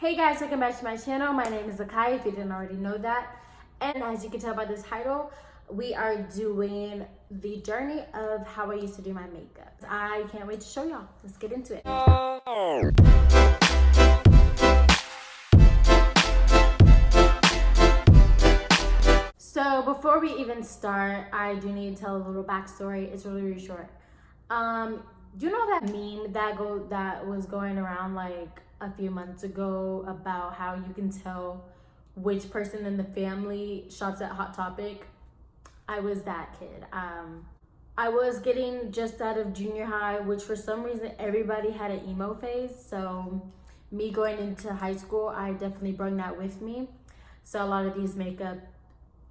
Hey guys, welcome back to my channel. My name is Akai, if you didn't already know that. And as you can tell by this title, we are doing the journey of how I used to do my makeup. I can't wait to show y'all. Let's get into it. So before we even start, I do need to tell a little backstory. It's really short. You know that meme that was going around like a few months ago about how you can tell which person in the family shops at Hot Topic? I was that kid. I was getting just out of junior high, which for some reason everybody had an emo phase. So me going into high school, I definitely brought that with me. So a lot of these makeup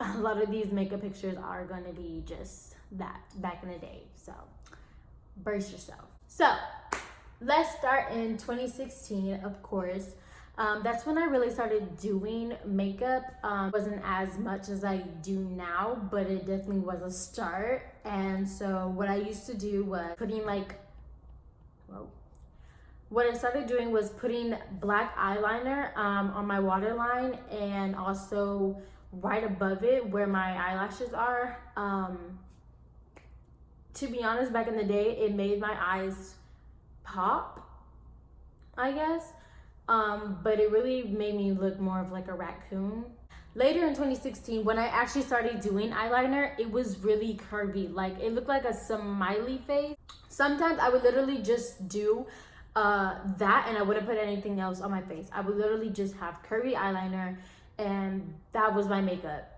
pictures are going to be just that back in the day. So brace yourself. So let's start in 2016, of course. That's when I really started doing makeup. Wasn't as much as I do now, but it definitely was a start. And so what I used to do was what I started doing was putting black eyeliner on my waterline, and also right above it where my eyelashes are. To be honest, back in the day, it made my eyes pop, I guess. But it really made me look more of like a raccoon. Later in 2016, when I actually started doing eyeliner, it was really curvy. Like, it looked like a smiley face. Sometimes I would literally just do that, and I wouldn't put anything else on my face. I would literally just have curvy eyeliner, and that was my makeup.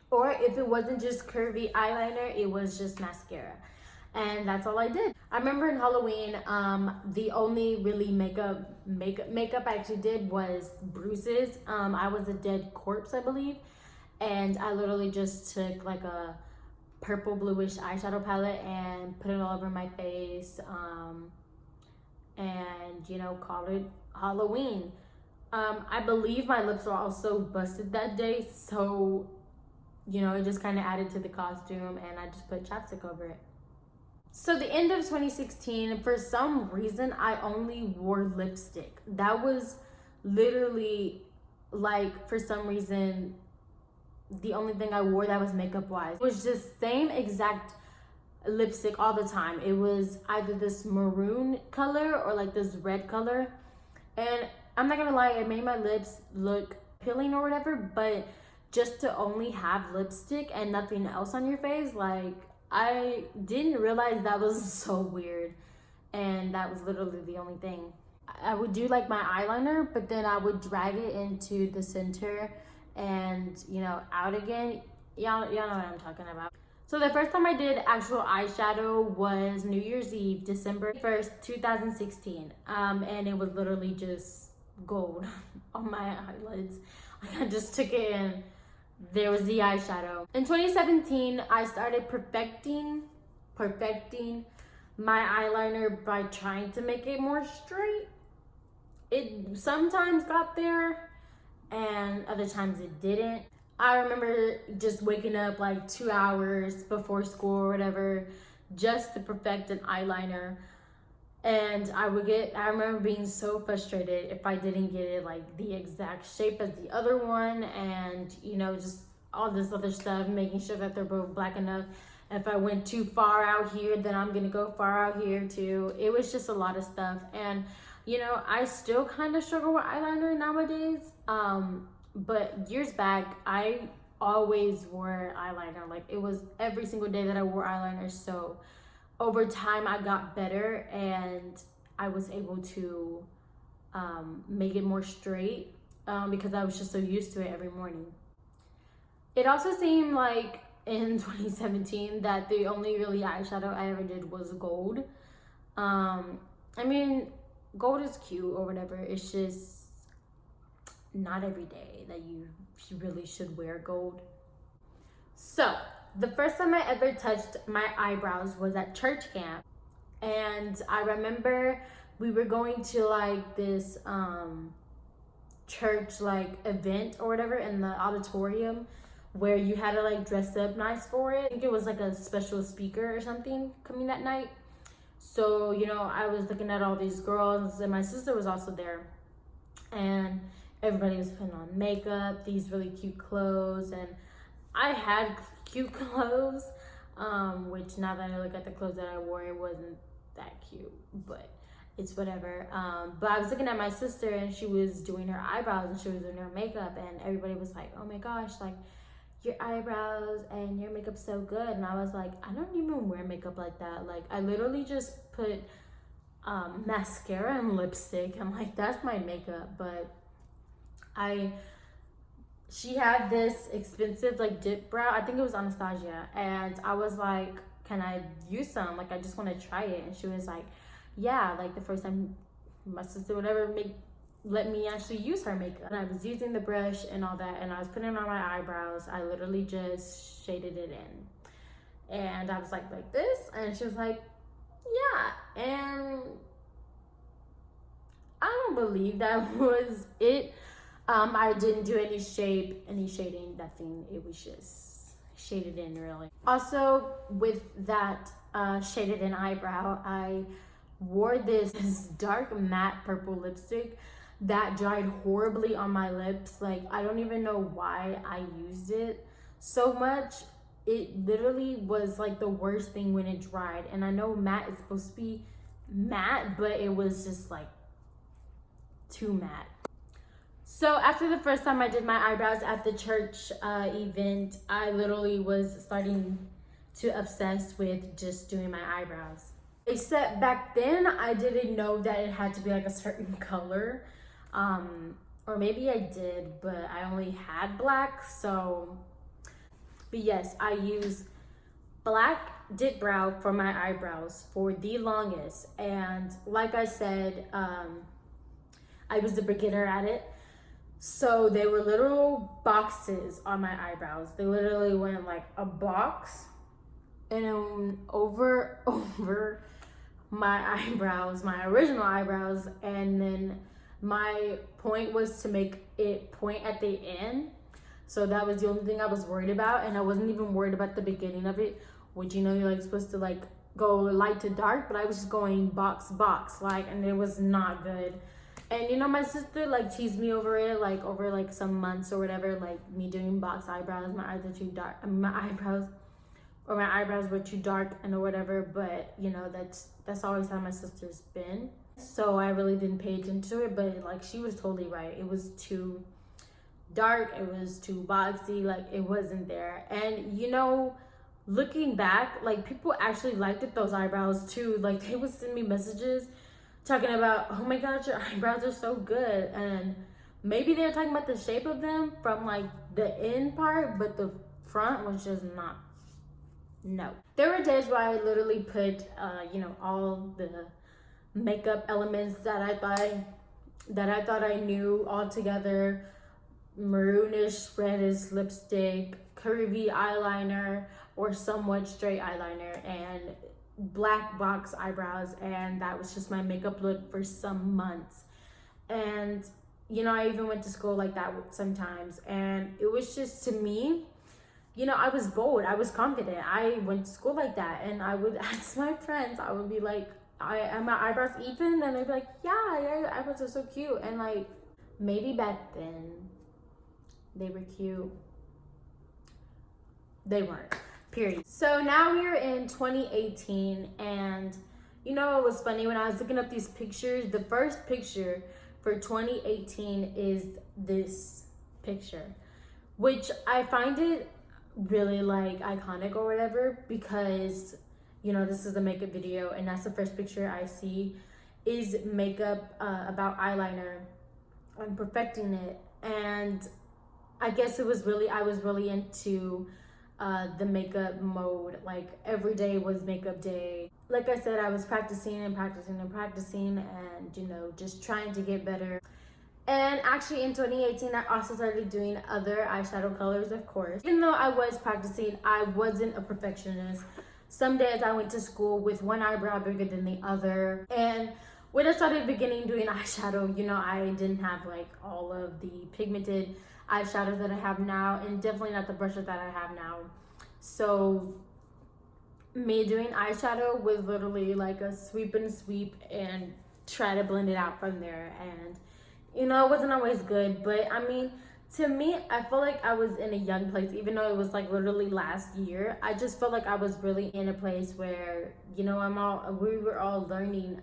Or if it wasn't just curvy eyeliner, it was just mascara. And that's all I did. I remember in Halloween, the only really makeup I actually did was bruises. I was a dead corpse, I believe. And I literally just took like a purple bluish eyeshadow palette and put it all over my face. And, you know, call it Halloween. I believe my lips were also busted that day. So, you know, it just kind of added to the costume, and I just put chapstick over it. So the end of 2016, for some reason, I only wore lipstick. That was literally, like, for some reason, the only thing I wore that was makeup-wise. It was just same exact lipstick all the time. It was either this maroon color or like this red color. And I'm not gonna lie, it made my lips look appealing or whatever, but just to only have lipstick and nothing else on your face, like, I didn't realize that was so weird. And that was literally the only thing. I would do like my eyeliner, but then I would drag it into the center and, you know, out again. Y'all know what I'm talking about. So the first time I did actual eyeshadow was New Year's Eve, December 1st, 2016. And it was literally just gold on my eyelids. I just took it and there was the eyeshadow. In 2017, I started perfecting my eyeliner by trying to make it more straight. It sometimes got there and other times it didn't. I remember just waking up like 2 hours before school or whatever just to perfect an eyeliner. And I remember being so frustrated if I didn't get it like the exact shape as the other one, and, you know, just all this other stuff, making sure that they're both black enough. If I went too far out here, then I'm gonna go far out here too. It was just a lot of stuff. And, you know, I still kind of struggle with eyeliner nowadays. But years back, I always wore eyeliner. Like, it was every single day that I wore eyeliner. So over time, I got better and I was able to make it more straight because I was just so used to it every morning. It also seemed like in 2017 that the only really eyeshadow I ever did was gold. I mean, gold is cute or whatever. It's just not every day that you really should wear gold. So the first time I ever touched my eyebrows was at church camp. And I remember we were going to like this church like event or whatever in the auditorium where you had to like dress up nice for it. I think it was like a special speaker or something coming that night. So, you know, I was looking at all these girls, and my sister was also there. and everybody was putting on makeup, these really cute clothes, and I had cute clothes, which now that I look at the clothes that I wore, it wasn't that cute, but it's whatever. But I was looking at my sister, and she was doing her eyebrows and she was doing her makeup, and everybody was like, oh my gosh, like your eyebrows and your makeup's so good. And I was like, I don't even wear makeup like that. Like, I literally just put mascara and lipstick. I'm like, that's my makeup. But she had this expensive like dip brow. I think it was Anastasia, and I was like, can I use some? Like, I just want to try it. And she was like, yeah, like the first time my sister would ever let me actually use her makeup. And I was using the brush and all that, and I was putting it on my eyebrows. I literally just shaded it in, and I was like this, and she was like, yeah. And I don't believe that was it. I didn't do any shading, nothing. It was just shaded in, really. Also, with that shaded in eyebrow, I wore this dark matte purple lipstick that dried horribly on my lips. Like, I don't even know why I used it so much. It literally was like the worst thing when it dried. And I know matte is supposed to be matte, but it was just like too matte. So after the first time I did my eyebrows at the church event, I literally was starting to obsess with just doing my eyebrows. Except back then, I didn't know that it had to be like a certain color. Or maybe I did, but I only had black, so. But yes, I use black dip brow for my eyebrows for the longest. And like I said, I was a beginner at it. So they were little boxes on my eyebrows. They literally went like a box and then over my eyebrows, my original eyebrows, and then my point was to make it point at the end. So that was the only thing I was worried about, and I wasn't even worried about the beginning of it, which, you know, you're like supposed to like go light to dark, but I was just going box like, and it was not good. And you know, my sister like teased me over it, like over like some months or whatever, like me doing box eyebrows. My eyes are too dark. I mean, my eyebrows were too dark and or whatever. But you know, that's always how my sister's been. So I really didn't pay attention to it. But like, she was totally right. It was too dark. It was too boxy. Like, it wasn't there. And you know, looking back, like, people actually liked it, those eyebrows too. Like, they would send me messages talking about, oh my god, your eyebrows are so good. And maybe they're talking about the shape of them from like the end part, but the front was just not. No. There were days where I literally put you know, all the makeup elements that I thought I knew all together. Maroonish reddish lipstick, curvy eyeliner, or somewhat straight eyeliner, and black box eyebrows, and that was just my makeup look for some months. And you know, I even went to school like that sometimes, and it was just, to me, you know, I was bold, I was confident. I went to school like that, and I would ask my friends, I would be like, are my eyebrows even? And they'd be like, yeah, your eyebrows are so cute. And like, maybe back then they were cute. They weren't. Period. So now we are in 2018, and you know, it was funny when I was looking up these pictures. The first picture for 2018 is this picture, which I find it really like iconic or whatever, because you know, this is a makeup video, and that's the first picture I see is makeup about eyeliner and perfecting it. And I guess it was really, I was really into the makeup mode. Like, every day was makeup day. Like I said, I was practicing and you know, just trying to get better. And actually in 2018, I also started doing other eyeshadow colors, of course. Even though I was practicing, I wasn't a perfectionist. Some days I went to school with one eyebrow bigger than the other. And when I started beginning doing eyeshadow, you know, I didn't have like all of the pigmented eyeshadows that I have now, and definitely not the brushes that I have now. So me doing eyeshadow was literally like a sweep and try to blend it out from there. And You know, it wasn't always good, but I mean, to me, I feel like I was in a young place, even though it was like literally last year. I just felt like I was really in a place where, you know, we were all learning.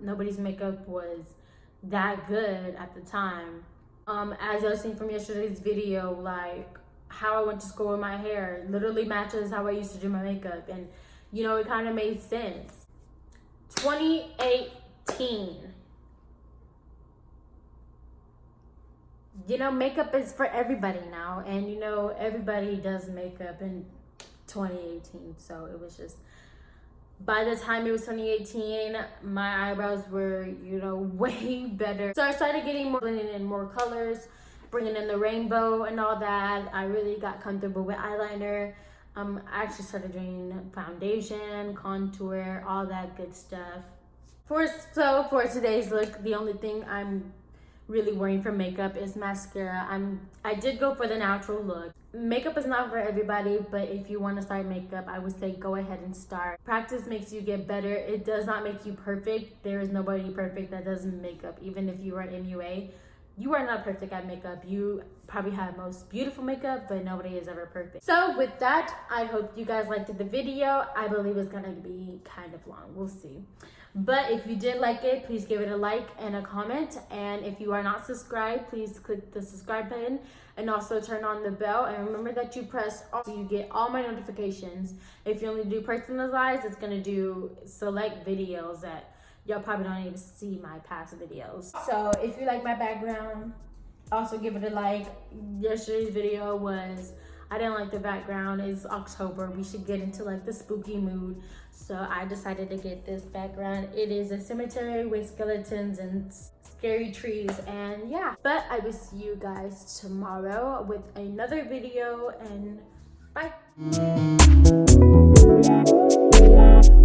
Nobody's makeup was that good at the time. As y'all seen from yesterday's video, like how I went to school with my hair literally matches how I used to do my makeup, and you know, it kind of made sense. 2018. You know, makeup is for everybody now, and you know, everybody does makeup in 2018. So it was just, by the time it was 2018, my eyebrows were, you know, way better. So I started getting more, blending in more colors, bringing in the rainbow and all that. I really got comfortable with eyeliner. I actually started doing foundation, contour, all that good stuff. For today's look, the only thing I'm really wearing for makeup is mascara. I did go for the natural look. Makeup is not for everybody, but if you want to start makeup, I would say go ahead and start. Practice makes you get better. It does not make you perfect. There is nobody perfect that does makeup. Even if you are at MUA, you are not perfect at makeup. You probably have most beautiful makeup, but nobody is ever perfect. So with that, I hope you guys liked the video. I believe it's gonna be kind of long. We'll see. But if you did like it, please give it a like and a comment. And if you are not subscribed, please click the subscribe button and also turn on the bell. And remember that you press all so you get all my notifications. If you only do personalized, it's gonna do select videos that y'all probably don't even see my past videos. So if you like my background, also give it a like. Yesterday's video was, I didn't like the background. It's October. We should get into like the spooky mood. So I decided to get this background. It is a cemetery with skeletons and scary trees, and yeah. But I will see you guys tomorrow with another video, and bye.